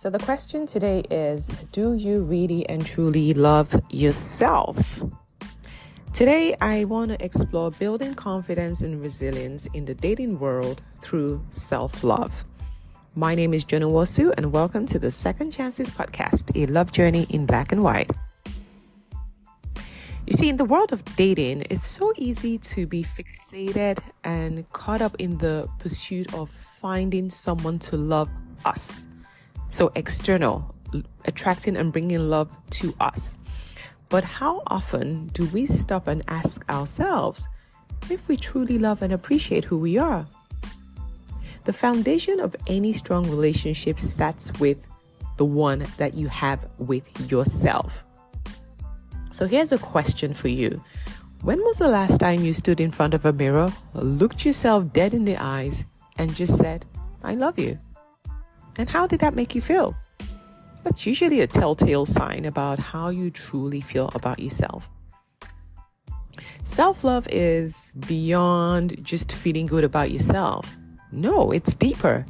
So the question today is, do you really and truly love yourself? Today, I want to explore building confidence and resilience in the dating world through self-love. My name is Joan Nwosu, and welcome to the Second Chances Podcast, a love journey in black and white. You see, in the world of dating, it's so easy to be fixated and caught up in the pursuit of finding someone to love us. So external, attracting and bringing love to us. But how often do we stop and ask ourselves if we truly love and appreciate who we are? The foundation of any strong relationship starts with the one that you have with yourself. So here's a question for you. When was the last time you stood in front of a mirror, looked yourself dead in the eyes, and just said, "I love you"? And how did that make you feel? That's usually a telltale sign about how you truly feel about yourself. Self-love is beyond just feeling good about yourself. No, it's deeper.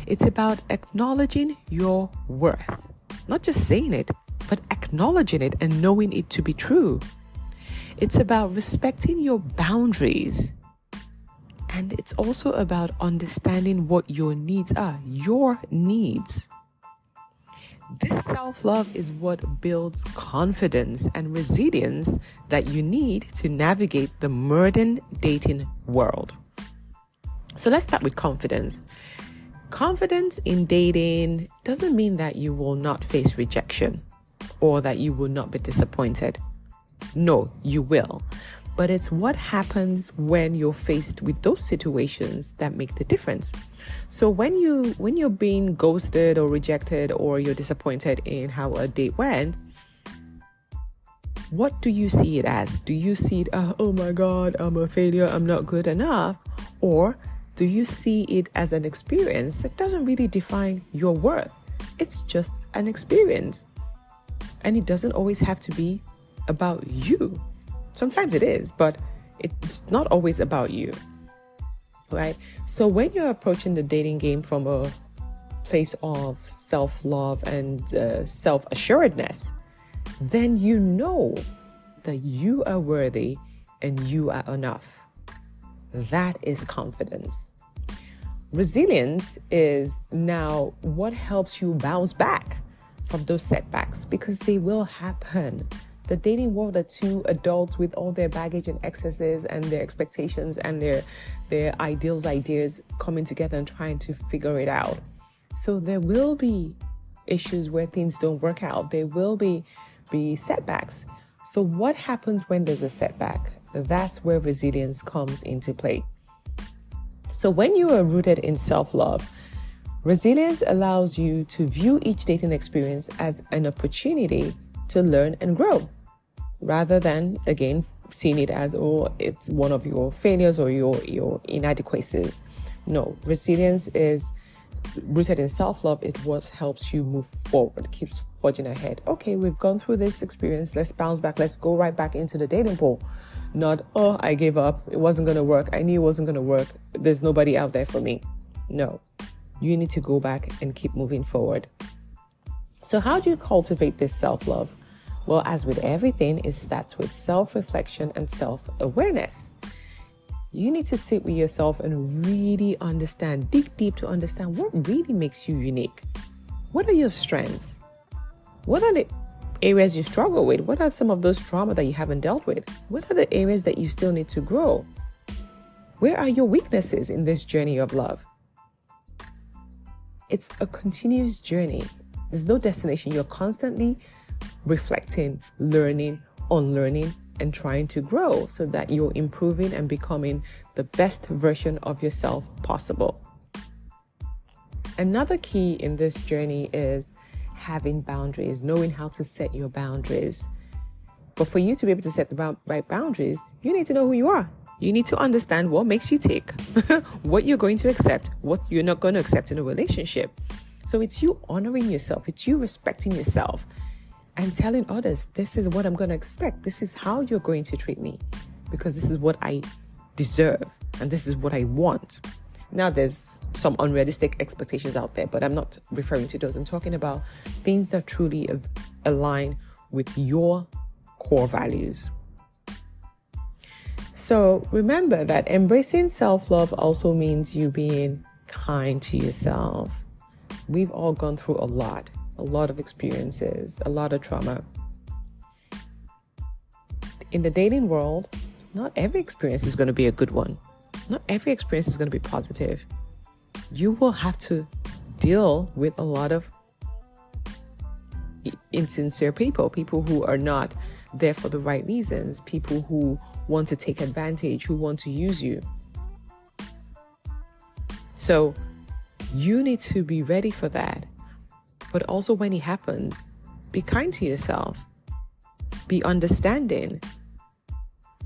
It's about acknowledging your worth. Not just saying it, but acknowledging it and knowing it to be true. It's about respecting your boundaries. And it's also about understanding what your needs are, your needs. This self-love is what builds confidence and resilience that you need to navigate the modern dating world. So let's start with confidence. Confidence in dating doesn't mean that you will not face rejection or that you will not be disappointed. No, you will. But it's what happens when you're faced with those situations that make the difference. So when you're being ghosted or rejected or you're disappointed in how a date went, what do you see it as? Do you see it, oh my God, I'm a failure, I'm not good enough? Or do you see it as an experience that doesn't really define your worth? It's just an experience. And it doesn't always have to be about you. Sometimes it is, but it's not always about you, right? So when you're approaching the dating game from a place of self-love and self-assuredness, then you know that you are worthy and you are enough. That is confidence. Resilience is now what helps you bounce back from those setbacks, because they will happen. The dating world are two adults with all their baggage and excesses and their expectations and their ideas coming together and trying to figure it out. So there will be issues where things don't work out. There will be setbacks. So what happens when there's a setback? That's where resilience comes into play. So when you are rooted in self-love, resilience allows you to view each dating experience as an opportunity to learn and grow, rather than, again, seeing it as, oh, it's one of your failures or your inadequacies. No, resilience is rooted in self-love. It what helps you move forward, keeps forging ahead. Okay, we've gone through this experience. Let's bounce back. Let's go right back into the dating pool. Not, oh, I gave up. It wasn't going to work. I knew it wasn't going to work. There's nobody out there for me. No, you need to go back and keep moving forward. So how do you cultivate this self-love? Well, as with everything, it starts with self-reflection and self-awareness. You need to sit with yourself and really understand, dig deep to understand what really makes you unique. What are your strengths? What are the areas you struggle with? What are some of those trauma that you haven't dealt with? What are the areas that you still need to grow? Where are your weaknesses in this journey of love? It's a continuous journey. There's no destination. You're constantly reflecting, learning, unlearning, and trying to grow so that you're improving and becoming the best version of yourself possible. Another key in this journey is having boundaries, knowing how to set your boundaries. But for you to be able to set the right boundaries, you need to know who you are. You need to understand what makes you tick, what you're going to accept, what you're not going to accept in a relationship. So it's you honoring yourself. It's you respecting yourself and telling others, this is what I'm going to expect. This is how you're going to treat me, because this is what I deserve and this is what I want. Now, there's some unrealistic expectations out there, but I'm not referring to those. I'm talking about things that truly align with your core values. So remember that embracing self-love also means you being kind to yourself. We've all gone through a lot of experiences, a lot of trauma. In the dating world, not every experience is going to be a good one. Not every experience is going to be positive. You will have to deal with a lot of insincere people who are not there for the right reasons, people who want to take advantage, who want to use you. So you need to be ready for that. But also when it happens, be kind to yourself. Be understanding.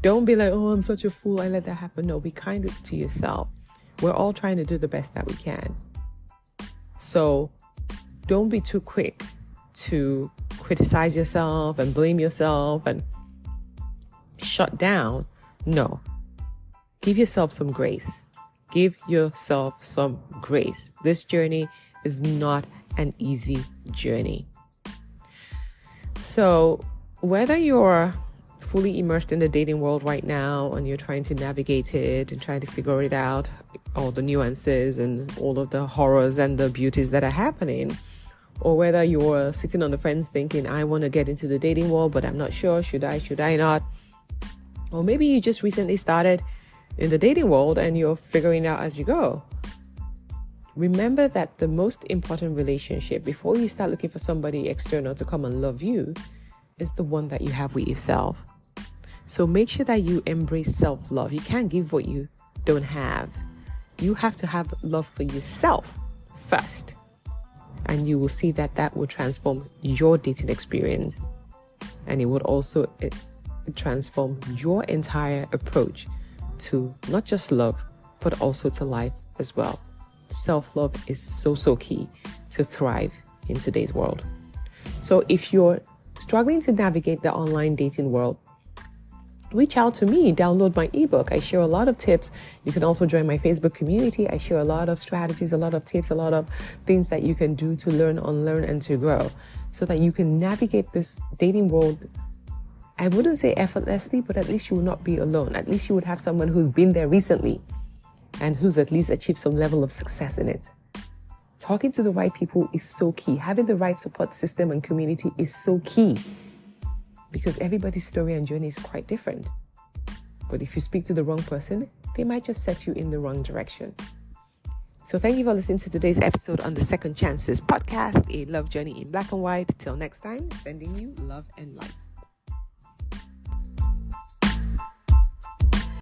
Don't be like, oh, I'm such a fool, I let that happen. No, be kind to yourself. We're all trying to do the best that we can. So don't be too quick to criticize yourself and blame yourself and shut down. No. Give yourself some grace. Give yourself some grace. This journey is not an easy journey. So whether you're fully immersed in the dating world right now and you're trying to navigate it and trying to figure it out, all the nuances and all of the horrors and the beauties that are happening, or whether you're sitting on the fence thinking, I want to get into the dating world, but I'm not sure, should I not? Or maybe you just recently started in the dating world and you're figuring it out as you go. Remember that the most important relationship before you start looking for somebody external to come and love you is the one that you have with yourself. So make sure that you embrace self-love. You can't give what you don't have. You have to have love for yourself first. And you will see that that will transform your dating experience. And it would also transform your entire approach to not just love, but also to life as well. Self-love is so key to thrive in today's world. So if you're struggling to navigate the online dating world, reach out to me, download my ebook. I share a lot of tips. You can also join my Facebook community. I share a lot of strategies, a lot of tips, a lot of things that you can do to learn, unlearn, and to grow so that you can navigate this dating world. I wouldn't say effortlessly, but at least you will not be alone. At least you would have someone who's been there recently and who's at least achieved some level of success in it. Talking to the right people is so key. Having the right support system and community is so key. Because everybody's story and journey is quite different. But if you speak to the wrong person, they might just set you in the wrong direction. So thank you for listening to today's episode on the Second Chances podcast, a love journey in black and white. Till next time, sending you love and light.